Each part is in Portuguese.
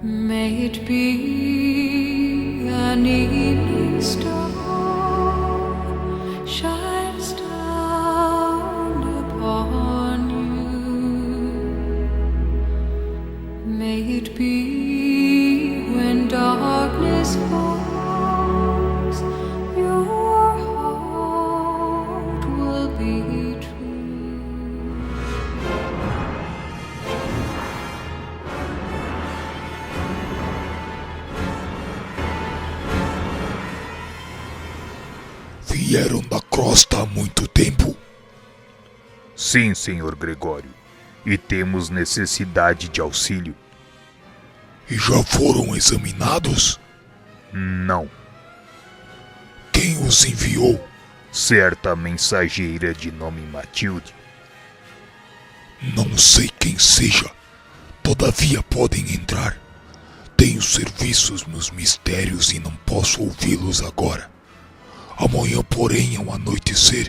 May it be an evening star shines down upon you. May it be when darkness falls, your heart will be true. Vieram da crosta há muito tempo? Sim, Sr. Gregório, e temos necessidade de auxílio. E já foram examinados? Não. Quem os enviou? Certa mensageira de nome Matilde. Não sei quem seja, todavia podem entrar. Tenho serviços nos mistérios e não posso ouvi-los agora. Amanhã, porém, ao anoitecer,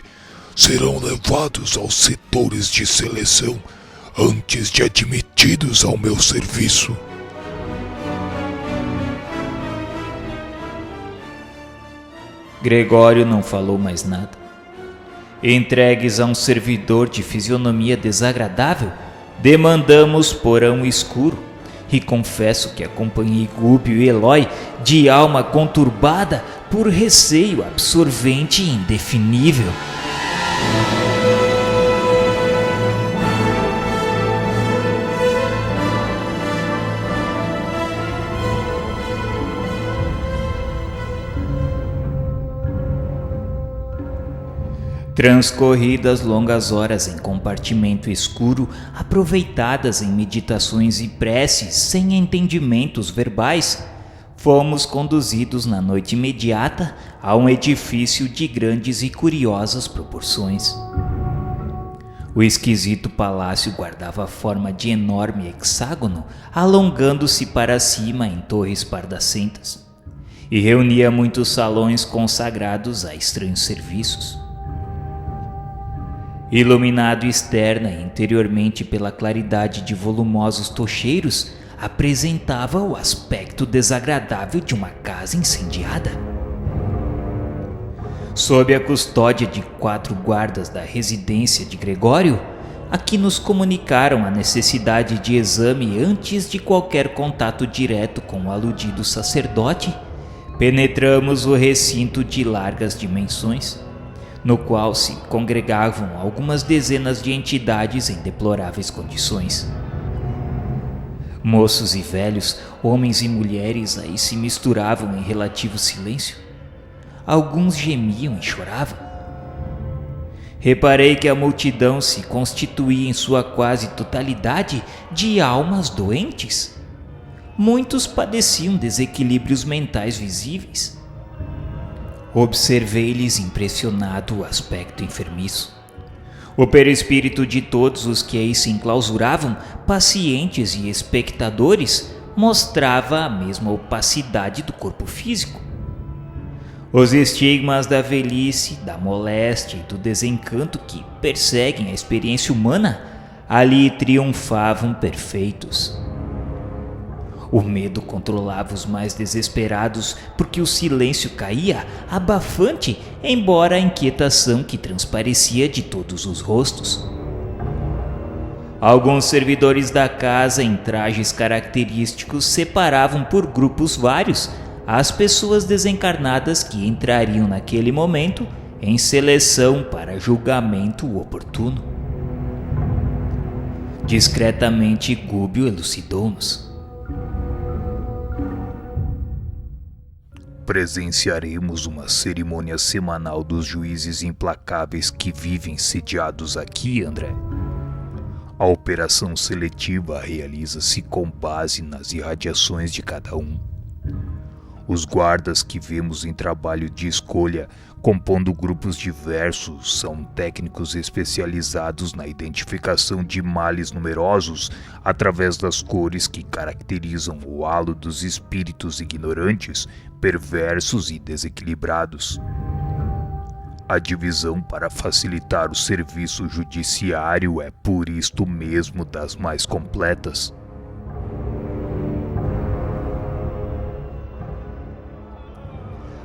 serão levados aos setores de seleção antes de admitidos ao meu serviço. Gregório não falou mais nada. Entregues a um servidor de fisionomia desagradável, demandamos porão escuro, e confesso que acompanhei Gúbio e Eloy de alma conturbada por receio absorvente e indefinível. Transcorridas longas horas em compartimento escuro, aproveitadas em meditações e preces sem entendimentos verbais, fomos conduzidos na noite imediata a um edifício de grandes e curiosas proporções. O esquisito palácio guardava a forma de enorme hexágono, alongando-se para cima em torres pardacentas, e reunia muitos salões consagrados a estranhos serviços. Iluminado externa e interiormente pela claridade de volumosos tocheiros, apresentava o aspecto desagradável de uma casa incendiada. Sob a custódia de 4 guardas da residência de Gregório, a que nos comunicaram a necessidade de exame antes de qualquer contato direto com o aludido sacerdote, penetramos o recinto de largas dimensões, no qual se congregavam algumas dezenas de entidades em deploráveis condições. Moços e velhos, homens e mulheres aí se misturavam em relativo silêncio. Alguns gemiam e choravam. Reparei que a multidão se constituía em sua quase totalidade de almas doentes. Muitos padeciam desequilíbrios mentais visíveis. Observei-lhes impressionado o aspecto enfermiço. O perispírito de todos os que aí se enclausuravam, pacientes e espectadores, mostrava a mesma opacidade do corpo físico. Os estigmas da velhice, da moléstia e do desencanto que perseguem a experiência humana ali triunfavam perfeitos. O medo controlava os mais desesperados, porque o silêncio caía abafante, embora a inquietação que transparecia de todos os rostos. Alguns servidores da casa, em trajes característicos, separavam por grupos vários as pessoas desencarnadas que entrariam naquele momento em seleção para julgamento oportuno. Discretamente, Gúbio elucidou-nos. Presenciaremos uma cerimônia semanal dos juízes implacáveis que vivem sediados aqui, André. A operação seletiva realiza-se com base nas irradiações de cada um. Os guardas que vemos em trabalho de escolha, compondo grupos diversos, são técnicos especializados na identificação de males numerosos através das cores que caracterizam o halo dos espíritos ignorantes, perversos e desequilibrados. A divisão para facilitar o serviço judiciário é por isto mesmo das mais completas.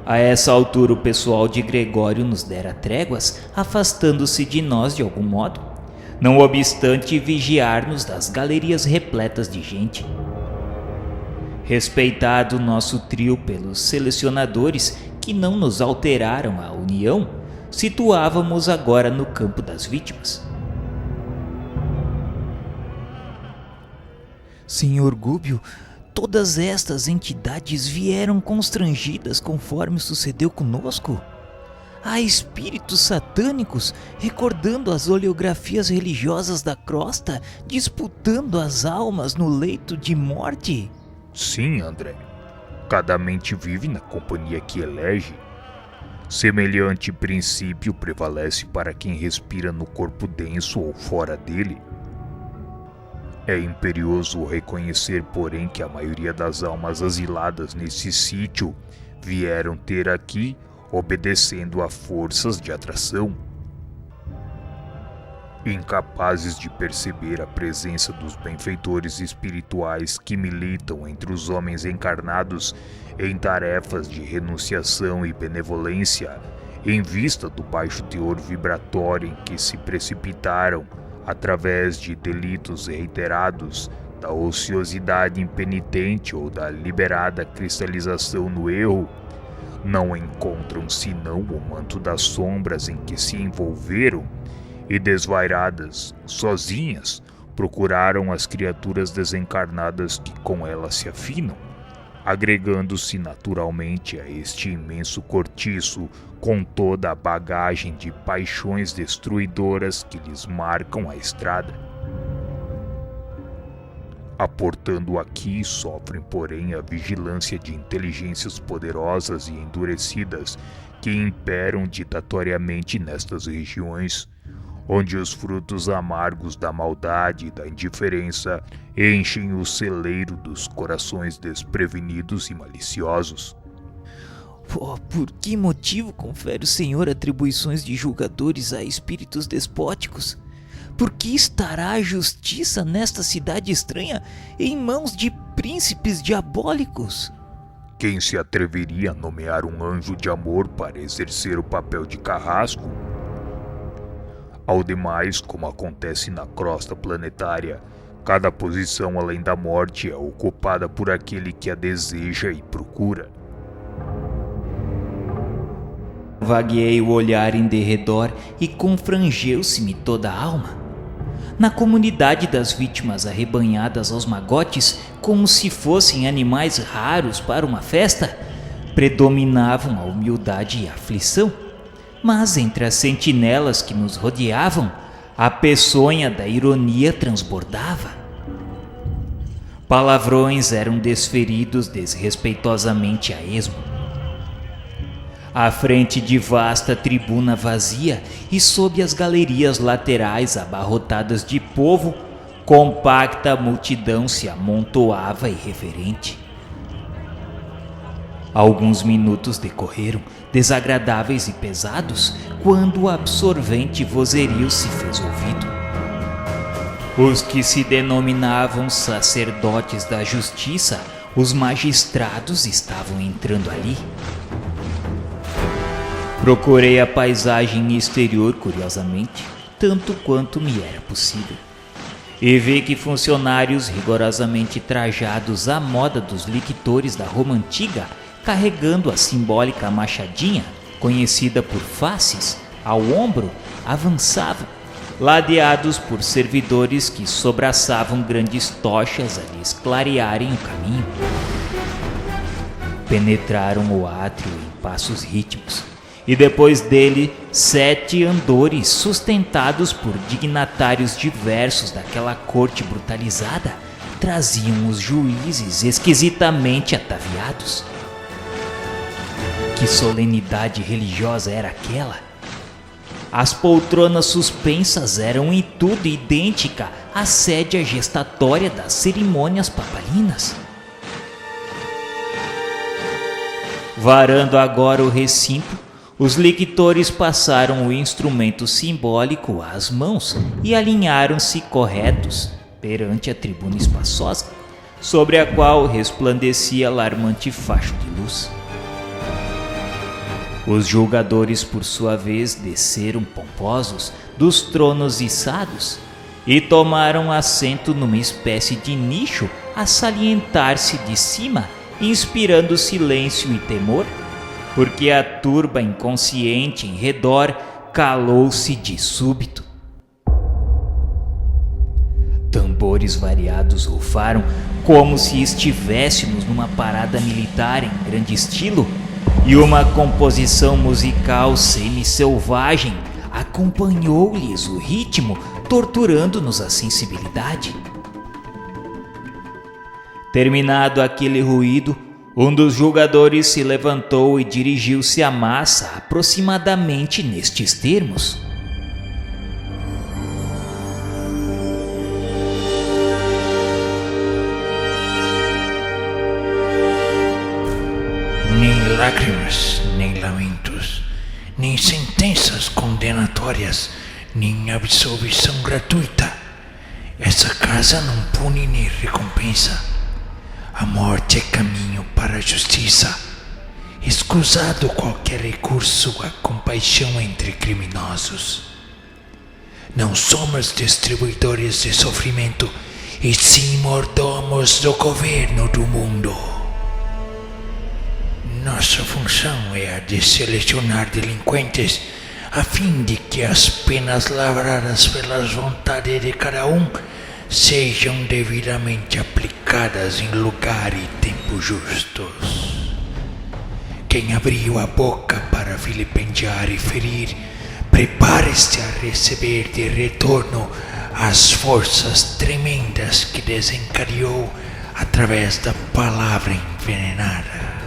A essa altura o pessoal de Gregório nos dera tréguas, afastando-se de nós de algum modo, não obstante vigiar-nos das galerias repletas de gente. Respeitado nosso trio pelos selecionadores que não nos alteraram a união, situávamos agora no campo das vítimas. Senhor Gúbio, todas estas entidades vieram constrangidas conforme sucedeu conosco. Há espíritos satânicos recordando as oleografias religiosas da crosta, disputando as almas no leito de morte. Sim, André. Cada mente vive na companhia que elege. Semelhante princípio prevalece para quem respira no corpo denso ou fora dele. É imperioso reconhecer, porém, que a maioria das almas asiladas nesse sítio vieram ter aqui obedecendo a forças de atração. Incapazes de perceber a presença dos benfeitores espirituais que militam entre os homens encarnados em tarefas de renunciação e benevolência, em vista do baixo teor vibratório em que se precipitaram através de delitos reiterados, da ociosidade impenitente ou da liberada cristalização no erro, não encontram senão o manto das sombras em que se envolveram e, desvairadas, sozinhas, procuraram as criaturas desencarnadas que com elas se afinam, agregando-se naturalmente a este imenso cortiço com toda a bagagem de paixões destruidoras que lhes marcam a estrada. Aportando aqui, sofrem, porém, a vigilância de inteligências poderosas e endurecidas que imperam ditatoriamente nestas regiões, onde os frutos amargos da maldade e da indiferença enchem o celeiro dos corações desprevenidos e maliciosos. Por que motivo confere o Senhor atribuições de julgadores a espíritos despóticos? Por que estará a justiça nesta cidade estranha em mãos de príncipes diabólicos? Quem se atreveria a nomear um anjo de amor para exercer o papel de carrasco? Ao demais, como acontece na crosta planetária, cada posição além da morte é ocupada por aquele que a deseja e procura. Vagueei o olhar em derredor e confrangeu-se-me toda a alma. Na comunidade das vítimas arrebanhadas aos magotes, como se fossem animais raros para uma festa, predominavam a humildade e a aflição. Mas entre as sentinelas que nos rodeavam, a peçonha da ironia transbordava. Palavrões eram desferidos desrespeitosamente a esmo. À frente de vasta tribuna vazia e sob as galerias laterais abarrotadas de povo, compacta multidão se amontoava irreverente. Alguns minutos decorreram, desagradáveis e pesados, quando o absorvente vozerio se fez ouvido. Os que se denominavam sacerdotes da justiça, os magistrados, estavam entrando ali. Procurei a paisagem exterior curiosamente, tanto quanto me era possível, e vi que funcionários rigorosamente trajados à moda dos lictores da Roma Antiga, carregando a simbólica machadinha, conhecida por faces, ao ombro, avançavam, ladeados por servidores que sobraçavam grandes tochas a lhes clarearem o caminho. Penetraram o átrio em passos rítmicos, e depois dele 7 andores sustentados por dignatários diversos daquela corte brutalizada traziam os juízes esquisitamente ataviados. Que solenidade religiosa era aquela? As poltronas suspensas eram em tudo idêntica à sédia gestatória das cerimônias papalinas. Varando agora o recinto, os lictores passaram o instrumento simbólico às mãos e alinharam-se corretos perante a tribuna espaçosa, sobre a qual resplandecia alarmante facho de luz. Os julgadores, por sua vez, desceram pomposos dos tronos içados e tomaram assento numa espécie de nicho a salientar-se de cima, inspirando silêncio e temor, porque a turba inconsciente em redor calou-se de súbito. Tambores variados rufaram como se estivéssemos numa parada militar em grande estilo, e uma composição musical semi-selvagem acompanhou-lhes o ritmo, torturando-nos a sensibilidade. Terminado aquele ruído, um dos julgadores se levantou e dirigiu-se à massa aproximadamente nestes termos: Nem lágrimas, nem lamentos, nem sentenças condenatórias, nem absolvição gratuita. Essa casa não pune nem recompensa. A morte é caminho para a justiça. Escusado qualquer recurso à compaixão entre criminosos. Não somos distribuidores de sofrimento, e sim mordomos do governo do mundo. Nossa função é a de selecionar delinquentes, a fim de que as penas lavradas pelas vontades de cada um sejam devidamente aplicadas em lugar e tempo justos. Quem abriu a boca para vilipendiar e ferir, prepare-se a receber de retorno as forças tremendas que desencadeou através da palavra envenenada.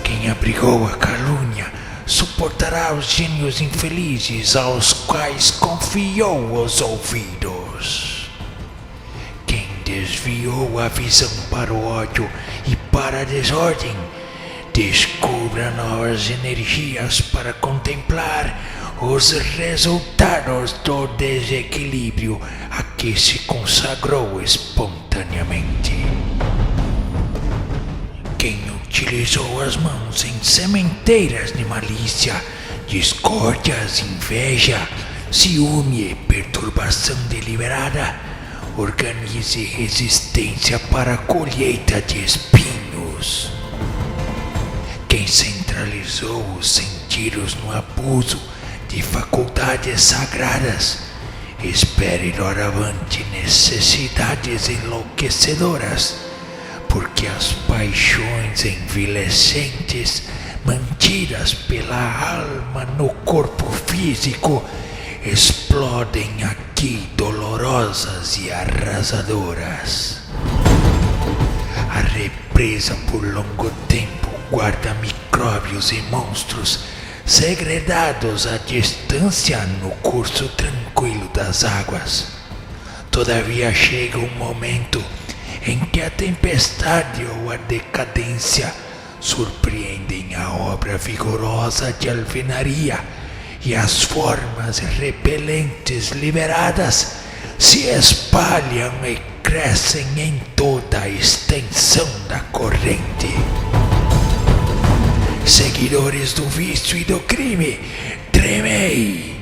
Quem abrigou a calúnia suportará os gênios infelizes aos quais confiou os ouvidos. Quem desviou a visão para o ódio e para a desordem, descubra novas energias para contemplar os resultados do desequilíbrio a que se consagrou espontaneamente. Quem utilizou as mãos em sementeiras de malícia, discórdias, inveja, ciúme e perturbação deliberada, organize resistência para a colheita de espinhos. Quem centralizou os sentidos no abuso de faculdades sagradas, espere doravante necessidades enlouquecedoras, porque as paixões envilecentes mantidas pela alma no corpo físico explodem aqui dolorosas e arrasadoras. A represa por longo tempo guarda micróbios e monstros segredados à distância no curso tranquilo das águas. Todavia chega um momento em que a tempestade ou a decadência surpreendem a obra vigorosa de alvenaria, e as formas repelentes liberadas se espalham e crescem em toda a extensão da corrente. Seguidores do vício e do crime, tremei!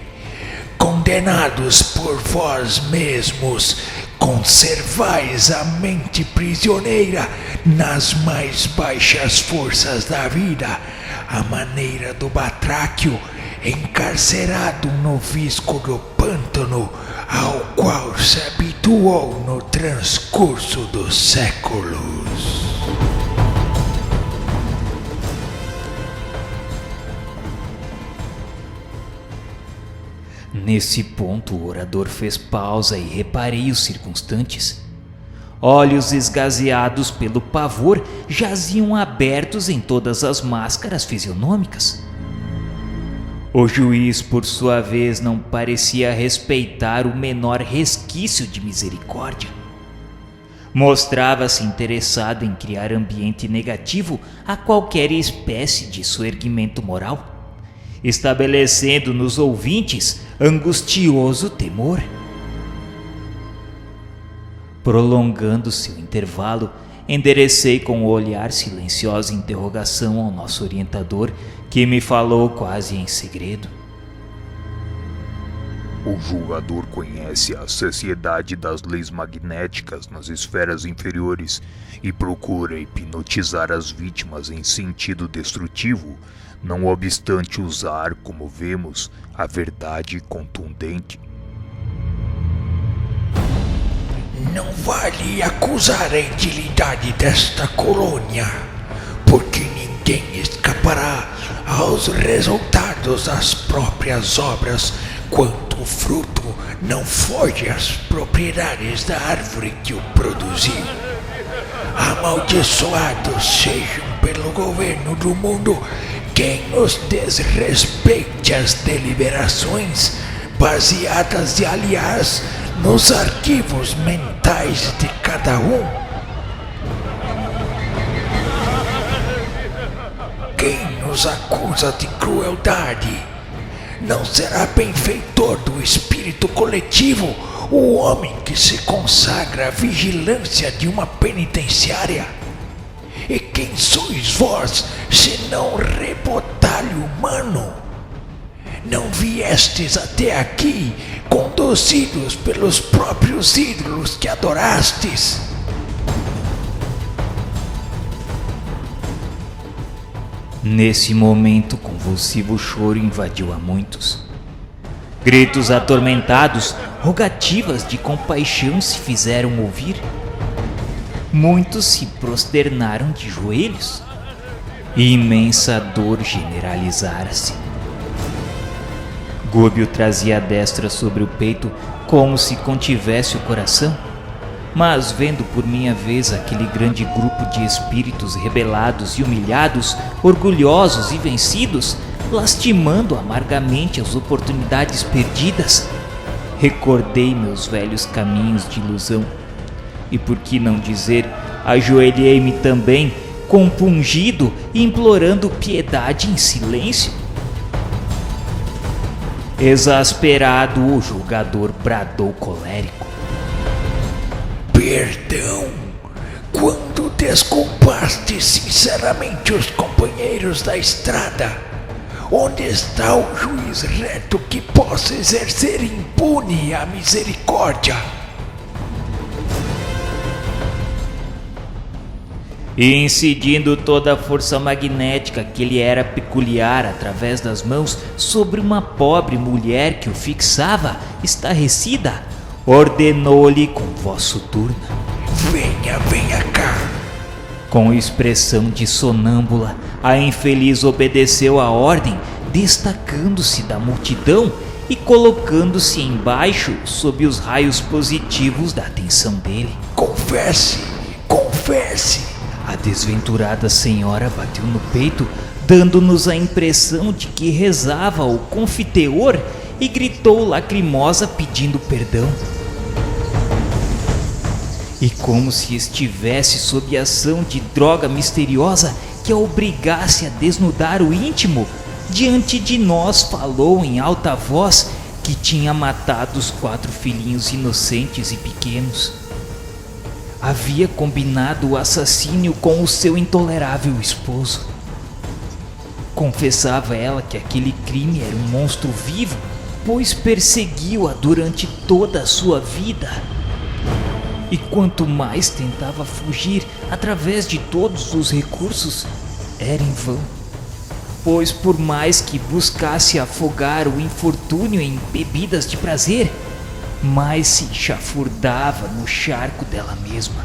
Condenados por vós mesmos, conservais a mente prisioneira nas mais baixas forças da vida, à maneira do batráquio encarcerado no visco do pântano, ao qual se habituou no transcurso dos séculos. Nesse ponto, o orador fez pausa e reparei os circunstantes. Olhos esgazeados pelo pavor jaziam abertos em todas as máscaras fisionômicas. O juiz, por sua vez, não parecia respeitar o menor resquício de misericórdia. Mostrava-se interessado em criar ambiente negativo a qualquer espécie de soerguimento moral, estabelecendo nos ouvintes angustioso temor. Prolongando-se o intervalo, enderecei com o olhar silenciosa interrogação ao nosso orientador, que me falou quase em segredo. O julgador conhece a sociedade das leis magnéticas nas esferas inferiores e procura hipnotizar as vítimas em sentido destrutivo, não obstante usar, como vemos, a verdade contundente. Não vale acusar a inutilidade desta colônia, porque ninguém escapará aos resultados das próprias obras quanto o fruto não foge às propriedades da árvore que o produziu. Amaldiçoados sejam pelo governo do mundo quem nos desrespeite as deliberações baseadas, aliás, nos arquivos mentais de cada um. Quem nos acusa de crueldade não será benfeitor do espírito coletivo, o homem que se consagra à vigilância de uma penitenciária. E quem sois vós, senão rebotalho humano? Não viestes até aqui conduzidos pelos próprios ídolos que adorastes? Nesse momento, convulsivo choro invadiu a muitos. Gritos atormentados, rogativas de compaixão se fizeram ouvir. Muitos se prosternaram de joelhos. E imensa dor generalizara-se. Gúbio trazia a destra sobre o peito como se contivesse o coração, mas vendo por minha vez aquele grande grupo de espíritos rebelados e humilhados, orgulhosos e vencidos, lastimando amargamente as oportunidades perdidas, recordei meus velhos caminhos de ilusão e, por que não dizer, ajoelhei-me também, compungido e implorando piedade em silêncio. Exasperado, o julgador bradou colérico: Perdão, quando desculpaste sinceramente os companheiros da estrada, onde está o juiz reto que possa exercer impune a misericórdia? E incidindo toda a força magnética que lhe era peculiar através das mãos sobre uma pobre mulher que o fixava, estarrecida, ordenou-lhe com voz soturna: Venha cá. Com expressão de sonâmbula, a infeliz obedeceu à ordem, destacando-se da multidão e colocando-se embaixo sob os raios positivos da atenção dele. Confesse. A desventurada senhora bateu no peito, dando-nos a impressão de que rezava o confiteor, e gritou lacrimosa pedindo perdão. E como se estivesse sob ação de droga misteriosa que a obrigasse a desnudar o íntimo, diante de nós falou em alta voz que tinha matado os 4 filhinhos inocentes e pequenos. Havia combinado o assassínio com o seu intolerável esposo. Confessava ela que aquele crime era um monstro vivo, pois perseguiu-a durante toda a sua vida. E quanto mais tentava fugir através de todos os recursos, era em vão, pois por mais que buscasse afogar o infortúnio em bebidas de prazer, mais se chafurdava no charco dela mesma.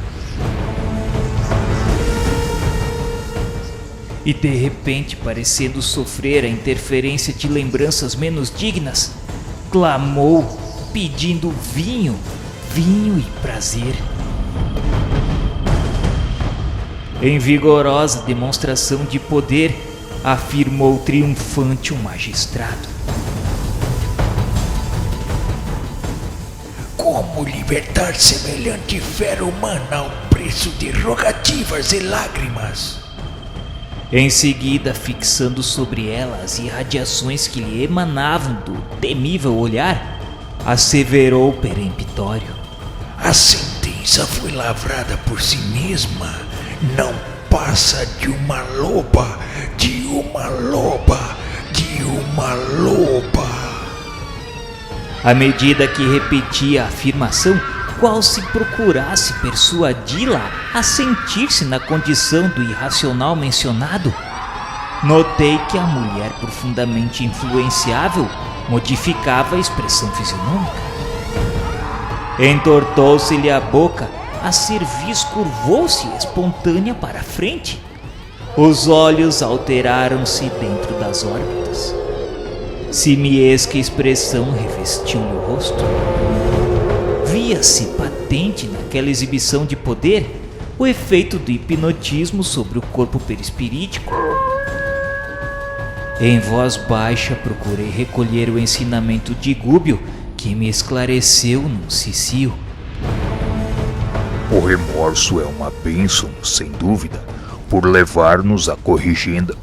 E de repente, parecendo sofrer a interferência de lembranças menos dignas, clamou, pedindo vinho e prazer. Em vigorosa demonstração de poder, afirmou triunfante o magistrado: Como libertar semelhante fera humana ao preço de rogativas e lágrimas? Em seguida, fixando sobre ela as irradiações que lhe emanavam do temível olhar, asseverou peremptório: A sentença só foi lavrada por si mesma, não passa de uma loba, de uma loba, de uma loba. À medida que repetia a afirmação, qual se procurasse persuadi-la a sentir-se na condição do irracional mencionado, notei que a mulher profundamente influenciável modificava a expressão fisionômica. Entortou-se-lhe a boca, a cerviz curvou-se espontânea para a frente. Os olhos alteraram-se dentro das órbitas. Simiesca expressão revestiu-lhe o rosto. Via-se patente naquela exibição de poder o efeito do hipnotismo sobre o corpo perispirítico. Em voz baixa procurei recolher o ensinamento de Gúbio, que me esclareceu num cicio. O remorso é uma bênção, sem dúvida, por levar-nos à corrigenda,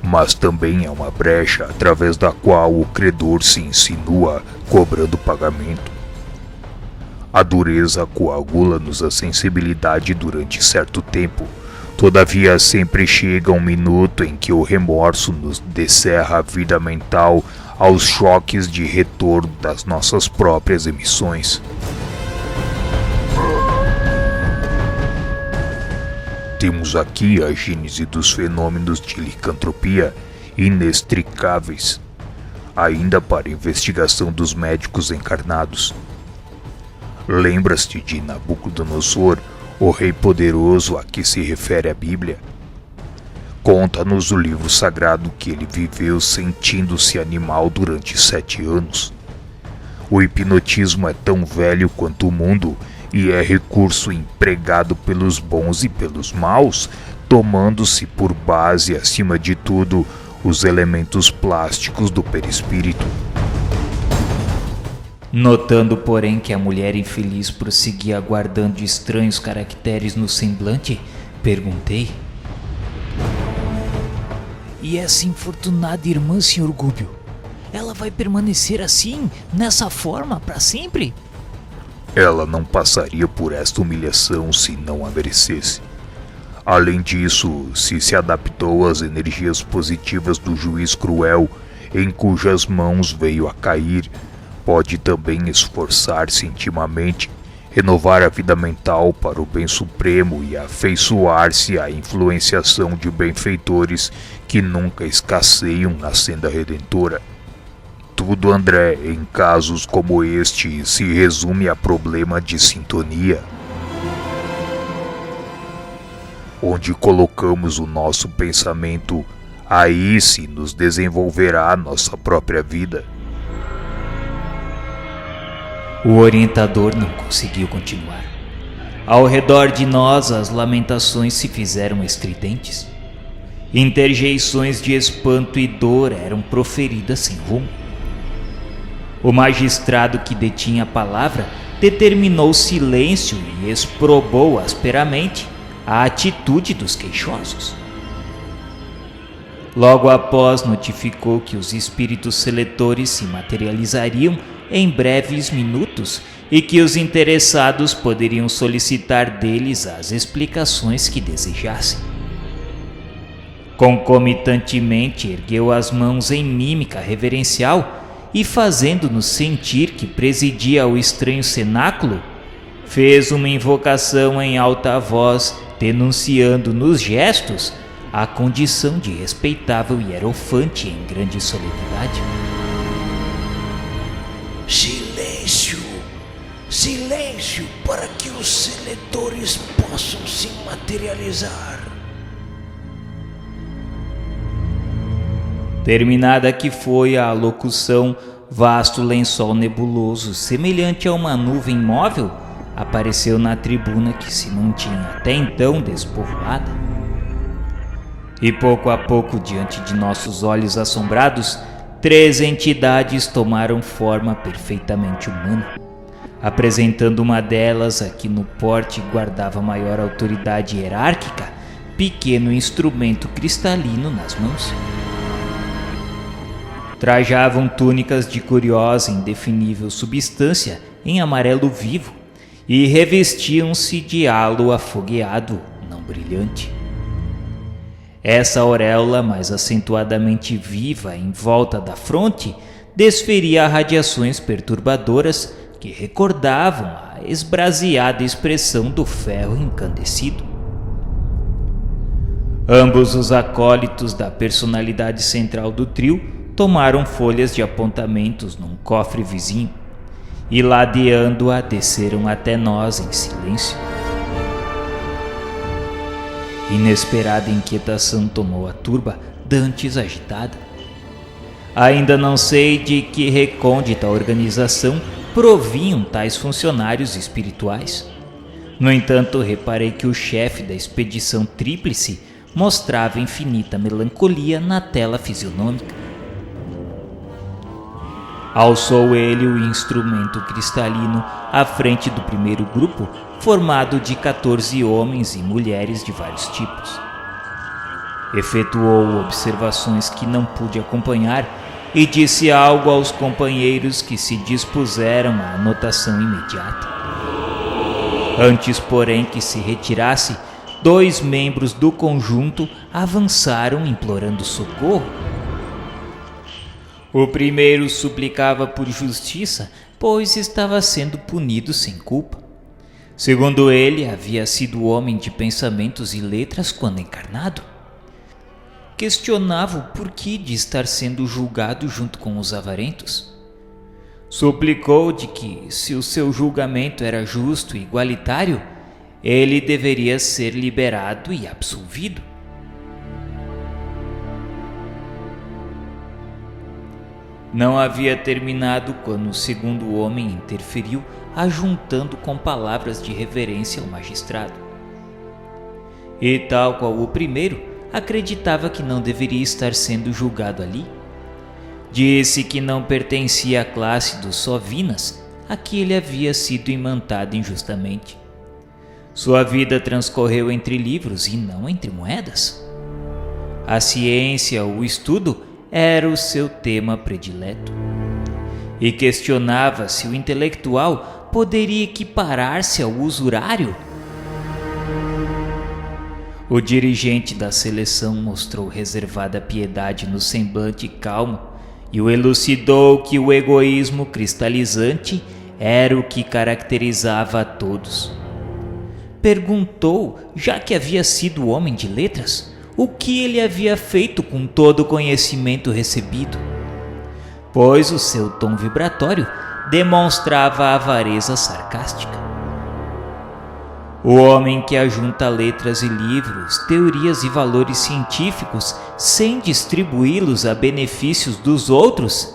mas também é uma brecha através da qual o credor se insinua cobrando pagamento. A dureza coagula-nos a sensibilidade durante certo tempo, todavia sempre chega um minuto em que o remorso nos descerra a vida mental aos choques de retorno das nossas próprias emissões. Temos aqui a gênese dos fenômenos de licantropia inextricáveis, ainda para investigação dos médicos encarnados. Lembras-te de Nabucodonosor, o rei poderoso a que se refere a Bíblia? Conta-nos o livro sagrado que ele viveu sentindo-se animal durante 7 anos. O hipnotismo é tão velho quanto o mundo e é recurso empregado pelos bons e pelos maus, tomando-se por base, acima de tudo, os elementos plásticos do perispírito. Notando, porém, que a mulher infeliz prosseguia aguardando estranhos caracteres no semblante, perguntei: E essa infortunada irmã, Sr. Gúbio? Ela vai permanecer assim, nessa forma, para sempre? Ela não passaria por esta humilhação se não a merecesse. Além disso, se adaptou às energias positivas do juiz cruel em cujas mãos veio a cair, pode também esforçar-se intimamente, renovar a vida mental para o bem supremo e afeiçoar-se à influenciação de benfeitores que nunca escasseiam na senda redentora. Tudo, André, em casos como este, se resume a problema de sintonia. Onde colocamos o nosso pensamento, aí se nos desenvolverá a nossa própria vida. O orientador não conseguiu continuar. Ao redor de nós, as lamentações se fizeram estridentes. Interjeições de espanto e dor eram proferidas sem rumo. O magistrado que detinha a palavra determinou silêncio e exprobou asperamente a atitude dos queixosos. Logo após, notificou que os espíritos seletores se materializariam em breves minutos e que os interessados poderiam solicitar deles as explicações que desejassem. Concomitantemente, ergueu as mãos em mímica reverencial e, fazendo-nos sentir que presidia ao estranho cenáculo, fez uma invocação em alta voz, denunciando nos gestos a condição de respeitável hierofante em grande solenidade. Silêncio! Silêncio para que os seletores possam se materializar. Terminada que foi a alocução, vasto lençol nebuloso, semelhante a uma nuvem móvel, apareceu na tribuna que se mantinha até então despovoada. E pouco a pouco, diante de nossos olhos assombrados, 3 entidades tomaram forma perfeitamente humana, apresentando uma delas, a que no porte guardava maior autoridade hierárquica, pequeno instrumento cristalino nas mãos. Trajavam túnicas de curiosa e indefinível substância em amarelo vivo e revestiam-se de halo afogueado, não brilhante. Essa auréola mais acentuadamente viva em volta da fronte desferia radiações perturbadoras que recordavam a esbraseada expressão do ferro incandescido. Ambos os acólitos da personalidade central do trio tomaram folhas de apontamentos num cofre vizinho e, ladeando-a, desceram até nós em silêncio. Inesperada inquietação tomou a turba, dantes agitada. Ainda não sei de que recôndita organização provinham tais funcionários espirituais. No entanto, reparei que o chefe da expedição tríplice mostrava infinita melancolia na tela fisionômica. Alçou ele o instrumento cristalino à frente do primeiro grupo, formado de 14 homens e mulheres de vários tipos. Efetuou observações que não pude acompanhar e disse algo aos companheiros que se dispuseram à anotação imediata. Antes, porém, que se retirasse, 2 membros do conjunto avançaram implorando socorro. O primeiro suplicava por justiça, pois estava sendo punido sem culpa. Segundo ele, havia sido homem de pensamentos e letras quando encarnado. Questionava o porquê de estar sendo julgado junto com os avarentos. Suplicou de que, se o seu julgamento era justo e igualitário, ele deveria ser liberado e absolvido. Não havia terminado quando o segundo homem interferiu, ajuntando com palavras de reverência ao magistrado. E, tal qual o primeiro, acreditava que não deveria estar sendo julgado ali. Disse que não pertencia à classe dos sovinas, a que ele havia sido imantado injustamente. Sua vida transcorreu entre livros e não entre moedas. A ciência, o estudo, era o seu tema predileto. E questionava se o intelectual poderia equiparar-se ao usurário. O dirigente da seleção mostrou reservada piedade no semblante calmo e o elucidou que o egoísmo cristalizante era o que caracterizava a todos. Perguntou, já que havia sido homem de letras, o que ele havia feito com todo o conhecimento recebido, pois o seu tom vibratório demonstrava a avareza sarcástica. O homem que ajunta letras e livros, teorias e valores científicos sem distribuí-los a benefícios dos outros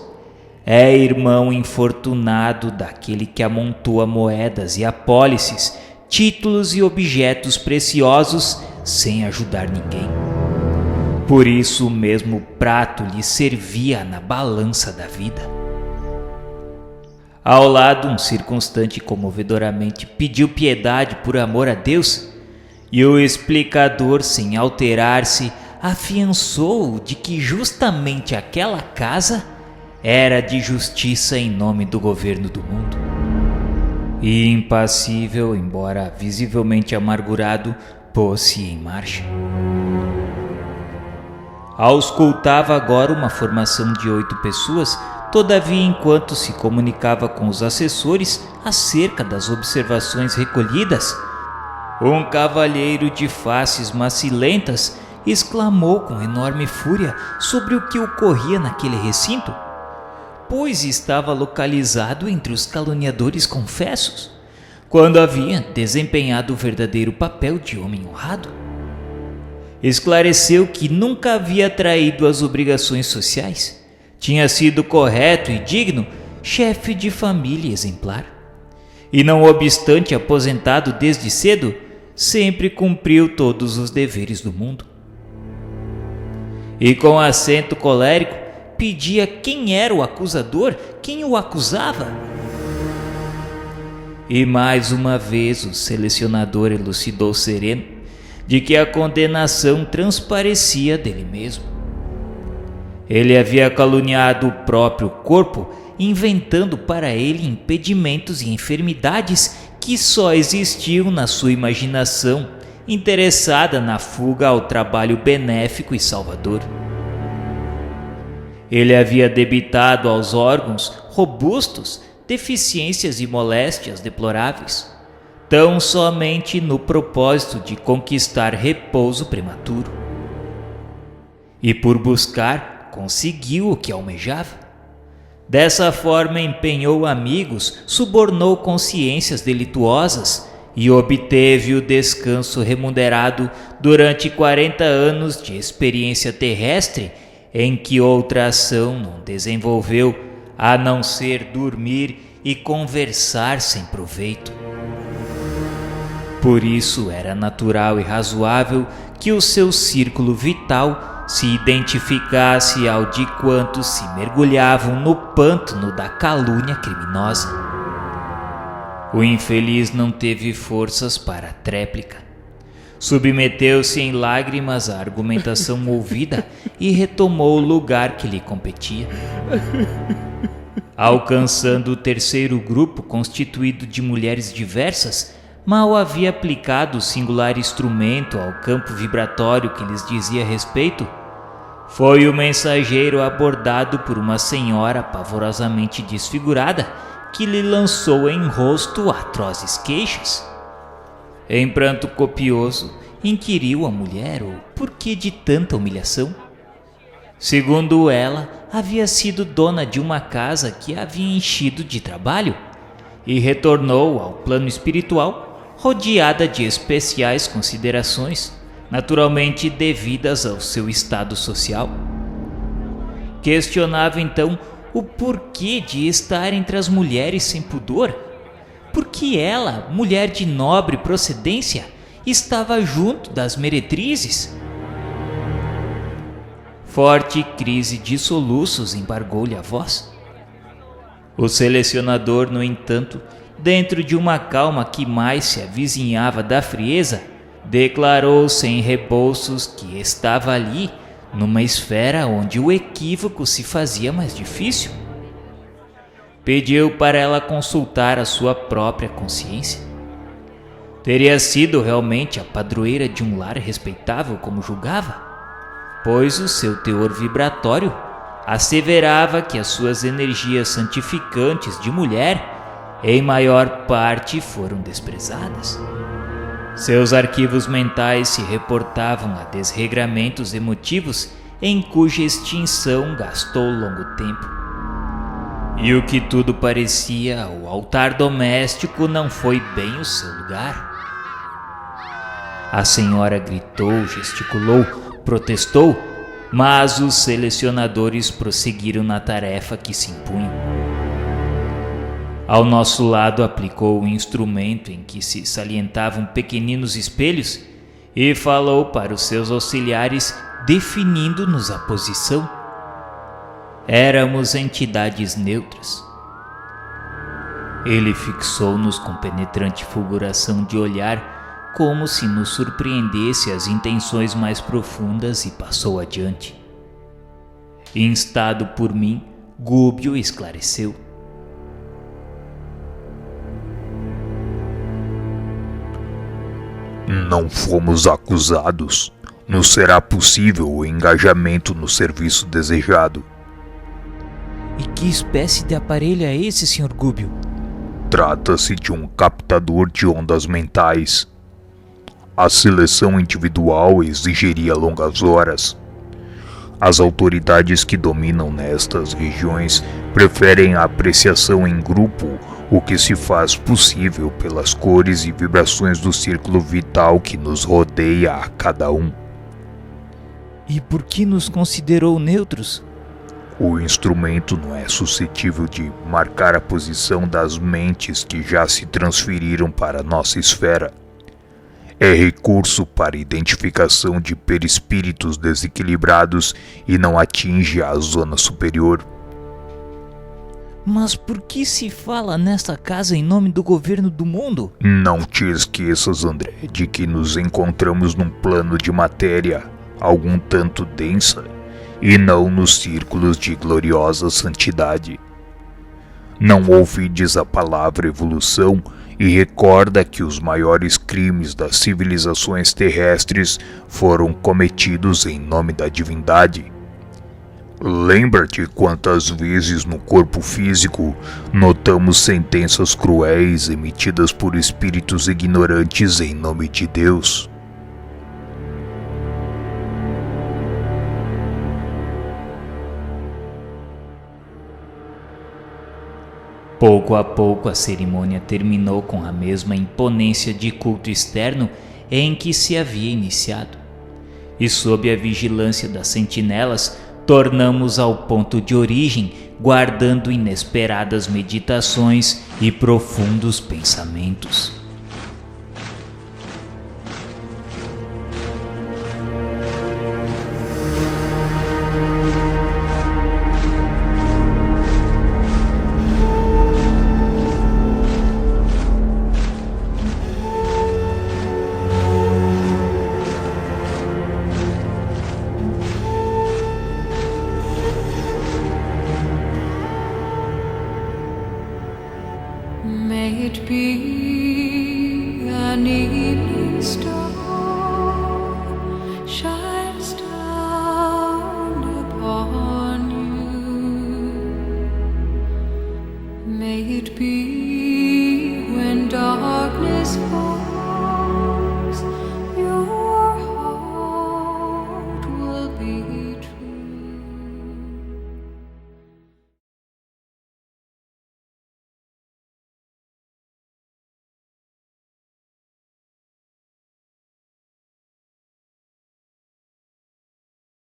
é irmão infortunado daquele que amontoa moedas e apólices, títulos e objetos preciosos sem ajudar ninguém. Por isso o mesmo prato lhe servia na balança da vida. Ao lado, um circunstante comovedoramente pediu piedade por amor a Deus, e o explicador, sem alterar-se, afiançou de que justamente aquela casa era de justiça em nome do governo do mundo. E impassível, embora visivelmente amargurado, pôs-se em marcha. Auscultava agora uma formação de 8 pessoas. Todavia, enquanto se comunicava com os assessores acerca das observações recolhidas, um cavalheiro de faces macilentas exclamou com enorme fúria sobre o que ocorria naquele recinto, pois estava localizado entre os caluniadores confessos, quando havia desempenhado o verdadeiro papel de homem honrado. Esclareceu que nunca havia traído as obrigações sociais. Tinha sido correto e digno, chefe de família exemplar. E não obstante aposentado desde cedo, sempre cumpriu todos os deveres do mundo. E com acento colérico, pedia quem era o acusador, quem o acusava. E mais uma vez o selecionador elucidou sereno de que a condenação transparecia dele mesmo. Ele havia caluniado o próprio corpo, inventando para ele impedimentos e enfermidades que só existiam na sua imaginação, interessada na fuga ao trabalho benéfico e salvador. Ele havia debitado aos órgãos robustos deficiências e moléstias deploráveis, tão somente no propósito de conquistar repouso prematuro. E por buscar, conseguiu o que almejava. Dessa forma empenhou amigos, subornou consciências delituosas e obteve o descanso remunerado durante 40 anos de experiência terrestre em que outra ação não desenvolveu, a não ser dormir e conversar sem proveito. Por isso era natural e razoável que o seu círculo vital se identificasse ao de quantos se mergulhavam no pântano da calúnia criminosa. O infeliz não teve forças para a tréplica. Submeteu-se em lágrimas à argumentação ouvida e retomou o lugar que lhe competia. Alcançando o terceiro grupo, constituído de mulheres diversas, mal havia aplicado o singular instrumento ao campo vibratório que lhes dizia respeito, foi o mensageiro abordado por uma senhora pavorosamente desfigurada que lhe lançou em rosto atrozes queixas. Em pranto copioso, inquiriu a mulher o porquê de tanta humilhação. Segundo ela, havia sido dona de uma casa que havia enchido de trabalho e retornou ao plano espiritual rodeada de especiais considerações, naturalmente devidas ao seu estado social. Questionava então o porquê de estar entre as mulheres sem pudor. Porque ela, mulher de nobre procedência, estava junto das meretrizes. Forte crise de soluços embargou-lhe a voz. O selecionador, no entanto, dentro de uma calma que mais se avizinhava da frieza, declarou sem rebolsos que estava ali, numa esfera onde o equívoco se fazia mais difícil. Pediu para ela consultar a sua própria consciência. Teria sido realmente a padroeira de um lar respeitável como julgava, pois o seu teor vibratório asseverava que as suas energias santificantes de mulher, em maior parte, foram desprezadas. Seus arquivos mentais se reportavam a desregramentos emotivos em cuja extinção gastou longo tempo. E o que tudo parecia, o altar doméstico não foi bem o seu lugar. A senhora gritou, gesticulou, protestou, mas os selecionadores prosseguiram na tarefa que se impunham. Ao nosso lado aplicou o instrumento em que se salientavam pequeninos espelhos e falou para os seus auxiliares, definindo-nos a posição. Éramos entidades neutras. Ele fixou-nos com penetrante fulguração de olhar, como se nos surpreendesse as intenções mais profundas, e passou adiante. Instado por mim, Gúbio esclareceu. Não fomos acusados. Nos será possível o engajamento no serviço desejado. E que espécie de aparelho é esse, Sr. Gúbio? Trata-se de um captador de ondas mentais. A seleção individual exigiria longas horas. As autoridades que dominam nestas regiões preferem a apreciação em grupo, o que se faz possível pelas cores e vibrações do círculo vital que nos rodeia a cada um. E por que nos considerou neutros? O instrumento não é suscetível de marcar a posição das mentes que já se transferiram para nossa esfera. É recurso para identificação de perispíritos desequilibrados e não atinge a zona superior. Mas por que se fala nesta casa em nome do governo do mundo? Não te esqueças, André, de que nos encontramos num plano de matéria algum tanto densa e não nos círculos de gloriosa santidade. Não ouvides a palavra evolução e recorda que os maiores crimes das civilizações terrestres foram cometidos em nome da divindade. Lembra-te quantas vezes no corpo físico notamos sentenças cruéis emitidas por espíritos ignorantes em nome de Deus. Pouco a pouco a cerimônia terminou com a mesma imponência de culto externo em que se havia iniciado. E sob a vigilância das sentinelas, tornamos ao ponto de origem, guardando inesperadas meditações e profundos pensamentos. May it be an evening star shines down upon you. May it be when darkness falls